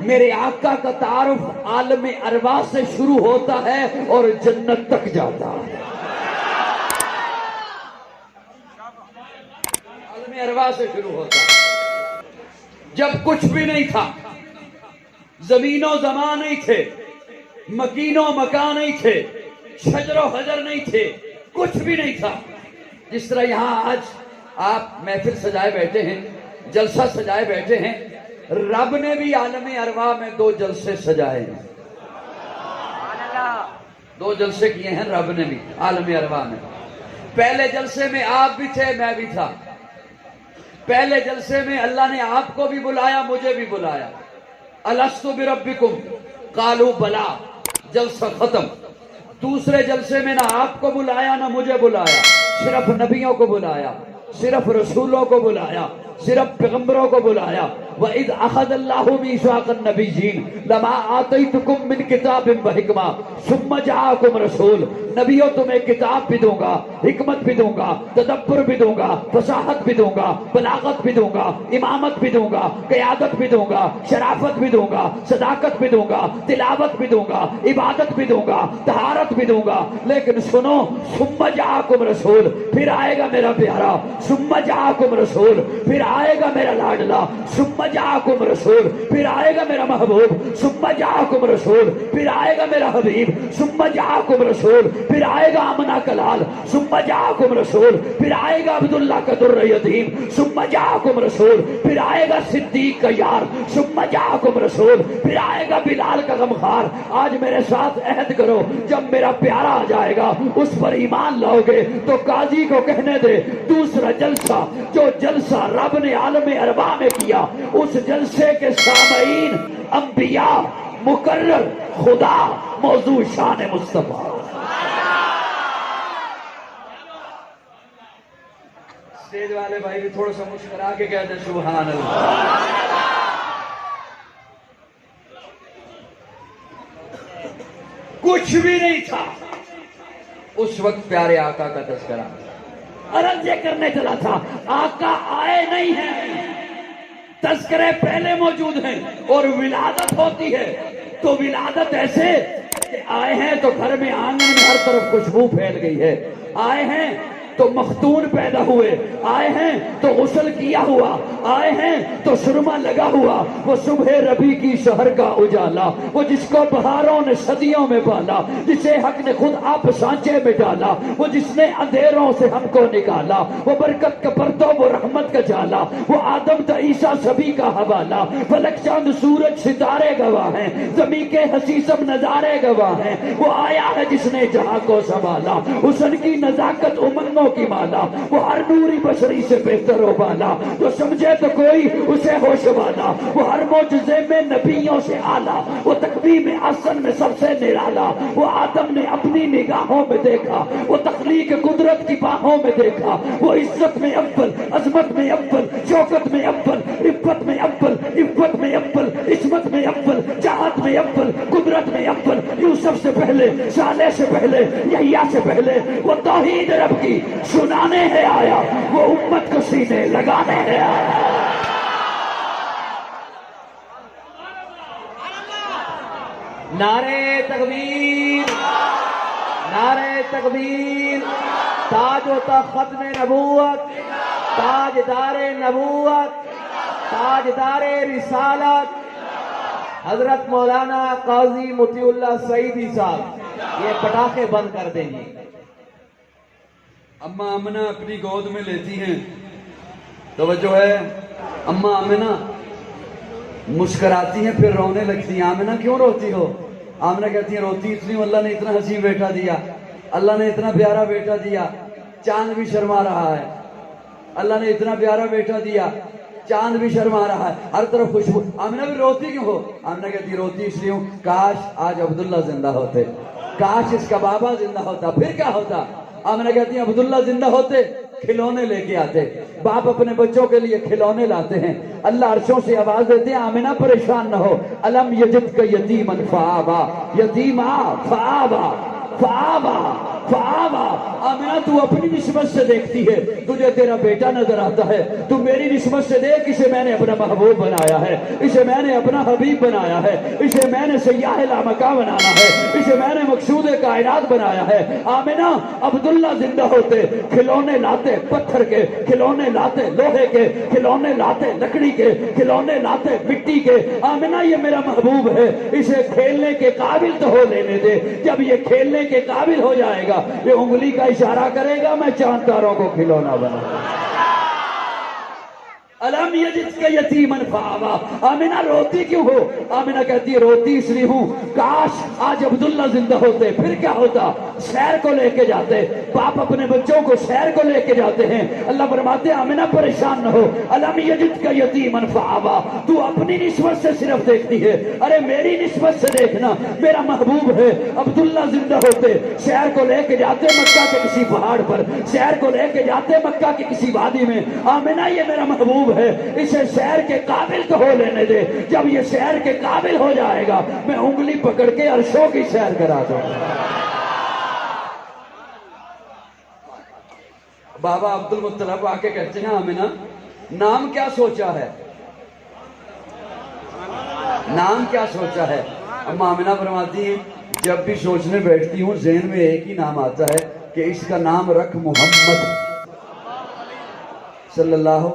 میرے آقا کا تعارف عالم ارواح سے شروع ہوتا ہے اور جنت تک جاتا ہے. عالم ارواح سے شروع ہوتا ہے. جب کچھ بھی نہیں تھا، زمین و زمان نہیں تھے، مکین و مکان نہیں تھے، شجر و حجر نہیں تھے، کچھ بھی نہیں تھا. جس طرح یہاں آج آپ محفل سجائے بیٹھے ہیں، جلسہ سجائے بیٹھے ہیں، رب نے بھی عالم ارواح میں 2 جلسے سجائے ہیں. 2 جلسے کیے ہیں رب نے بھی عالم ارواح میں. پہلے جلسے میں آپ بھی تھے، میں بھی تھا. پہلے جلسے میں اللہ نے آپ کو بھی بلایا، مجھے بھی بلایا. الست بربکم قالوا بلا، جلسہ ختم. دوسرے جلسے میں نہ آپ کو بلایا نہ مجھے بلایا، صرف نبیوں کو بلایا، صرف رسولوں کو بلایا، صرف پیغمبروں کو بلایا. وَإِذْ أَخَذَ اللَّهُ مِيثَاقَ النَّبِيِّينَ لَمَا آتَيْتُكُم مِّن كِتَابٍ وَحِكْمَةٍ ثُمَّ جَاءَكُمْ رَسُولٌ. نبیوں تمہیں کتاب بھی دوں گا، حکمت بھی دوں گا، تدبر بھی دوں گا، فصاحت بھی دوں گا، بلاغت بھی دوں گا، امامت بھی دوں گا، قیادت بھی دوں گا، شرافت بھی دوں گا، صداقت بھی دوں گا، تلاوت بھی دوں گا، عبادت بھی دوں گا، طہارت بھی دوں گا. لیکن سنو، ثم جاءکم رسول، پھر آئے گا میرا پیارا. ثم جاءکم رسول، پھر آئے گا میرا لاڈلا. ثم جاءکم رسول، پھر آئے گا میرا محبوب. ثم جاءکم رسول، پھر آئے گا میرا حبیب. ثم جاءکم رسول، پھر آئے گا آمنہ کلال. ثم جاءکم رسول، پھر آئے گا عبداللہ کا در یتیم. ثم جاءکم رسول، پھر آئے گا صدیق کا یار. ثم جاءکم رسول، پھر آئے گا بلال کا غمخوار. آج میرے ساتھ عہد کرو، جب میرا پیارا آ جائے گا اس پر ایمان لاؤ گے تو قاضی کو کہنے دے دوسرا جلسہ، جو جلسہ رب نے عالم ارواح میں کیا، اس جلسے کے سامعین انبیاء، مقرر، خدا، موضوع شان مصطفیٰ. اسٹیج والے بھائی بھی تھوڑا سا مسکرا کے کہتے ہیں سبحان اللہ. کچھ بھی نہیں تھا اس وقت پیارے آقا کا تذکرہ. عرض یہ کرنے چلا تھا، آقا آئے نہیں ہیں، تذکرے پہلے موجود ہیں. اور ولادت ہوتی ہے تو ولادت ایسے کہ آئے ہیں تو گھر میں آنگن میں ہر طرف خوشبو پھیل گئی ہے. آئے ہیں تو مختون پیدا ہوئے، آئے ہیں تو غسل کیا ہوا، آئے ہیں تو سرما لگا ہوا. وہ صبح ربی کی شہر کا اجالا، وہ جس کو بہاروں نے صدیوں میں پالا، جسے حق نے خود آپ سانچے میں ڈالا، وہ جس نے اندھیروں سے ہم کو نکالا، وہ برکت کا پرتو، وہ رحمت کا جالا، وہ آدم تا عیسیٰ سبھی کا حوالہ. فلک چاند سورج ستارے گواہ ہیں، زمین کے حسیسم نظارے گواہ ہیں. وہ آیا ہے جس نے جہاں کو سنبھالا، حسن کی نزاکت امنگوں کی مالا. وہ ہر نوری بشری سے بہتر و بالا، جو سمجھے تو کوئی اسے ہوش والا. وہ ہر معجزے میں نبیوں سے اعلیٰ، وہ تقویم احسن میں سب سے نرالا. وہ آدم نے اپنی نگاہوں میں دیکھا، وہ تخلیق قدرت کی باہوں میں دیکھا. وہ عزت میں اول، عظمت میں اول، شوکت میں اول، عفت میں اول، عفت میں اول، عصمت میں اول، چاہت میں اول، قدرت میں اول. یوسف سے پہلے، صالح سے پہلے، یحییٰ سے پہلے وہ توحید رب کی سنانے ہے آیا، وہ امت کو سینے لگانے ہے آیا. نعرے تکبیر، نعرے تکبیر. تاج و تخت ختم نبوت، تاجدار نبوت، تاجدار رسالت حضرت مولانا قاضی مطیع اللہ سعیدی صاحب. یہ پٹاخے بند کر دیں گے. اماں آمنہ اپنی گود میں لیتی ہیں، توجہ ہے، اماں آمنہ مسکراتی ہیں پھر رونے لگتی ہیں. آمنہ کیوں روتی ہو؟ آمنہ کہتی ہیں روتی اس لیے اللہ نے اتنا حسین بیٹا دیا، اللہ نے اتنا پیارا بیٹا دیا، چاند بھی شرما رہا ہے. اللہ نے اتنا پیارا بیٹا دیا، چاند بھی شرما رہا ہے، ہر طرف خوشبو. آمنہ بھی روتی کیوں ہو؟ آمنہ کہتی ہے روتی اس لیے ہوں، کاش آج عبداللہ زندہ ہوتے، کاش اس کا بابا زندہ ہوتا. پھر کیا ہوتا؟ آمنہ کہتی ہیں عبداللہ زندہ ہوتے، کھلونے لے کے آتے. باپ اپنے بچوں کے لیے کھلونے لاتے ہیں. اللہ عرشوں سے آواز دیتے ہیں آمنہ پریشان نہ ہو. الم یجدک یتیما فآویٰ، یتیما فآویٰ، فآویٰ فآوا، آمنہ تو اپنی نسبت سے دیکھتی ہے، تجھے تیرا بیٹا نظر آتا ہے، تو میری نسبت سے دیکھ، اسے میں نے اپنا محبوب بنایا ہے، اسے میں نے اپنا حبیب بنایا ہے، اسے میں نے سیاح لامکہ بنانا ہے، اسے میں نے مقصود کائنات بنایا ہے۔ آمنہ عبداللہ زندہ ہوتے کھلونے لاتے پتھر کے، کھلونے لاتے لوہے کے، کھلونے لاتے لکڑی کے، کھلونے لاتے مٹی کے۔ آمنہ یہ میرا محبوب ہے، اسے کھیلنے کے قابل تو ہو لینے دے، جب یہ کھیلنے کے قابل ہو جائے گا، یہ انگلی کا اشارہ کرے گا، میں چاند تاروں کو کھلونا بنا۔ الم یجدک یتیما فآوا، آمنہ روتی کیوں ہو؟ آمنہ کہتی ہے روتی اس لیے ہوں، کاش آج عبداللہ زندہ ہوتے، پھر کیا ہوتا؟ سیر کو لے کے جاتے، باپ اپنے بچوں کو سیر کو لے کے جاتے ہیں۔ اللہ فرماتے ہیں آمنہ پریشان نہ ہو، الم یجدک یتیما فآوا، تو اپنی نسبت سے صرف دیکھتی ہے، ارے میری نسبت سے دیکھنا، میرا محبوب ہے۔ عبداللہ زندہ ہوتے سیر کو لے کے جاتے مکہ کے کسی پہاڑ پر، سیر کو لے کے جاتے مکہ کے کسی وادی میں، آمنہ یہ میرا محبوب ہے، اسے سیر کے قابل تو ہو لینے دے، جب یہ سیر کے قابل ہو جائے گا، میں انگلی پکڑ کے عرشوں کی سیر کرا دوں۔ بابا عبد المطلب آ کے کہتے ہیں آمنہ نام کیا سوچا ہے، نام کیا سوچا ہے؟ اما آمنہ فرماتی ہیں جب بھی سوچنے بیٹھتی ہوں ذہن میں ایک ہی نام آتا ہے کہ اس کا نام رکھ محمد صلی اللہ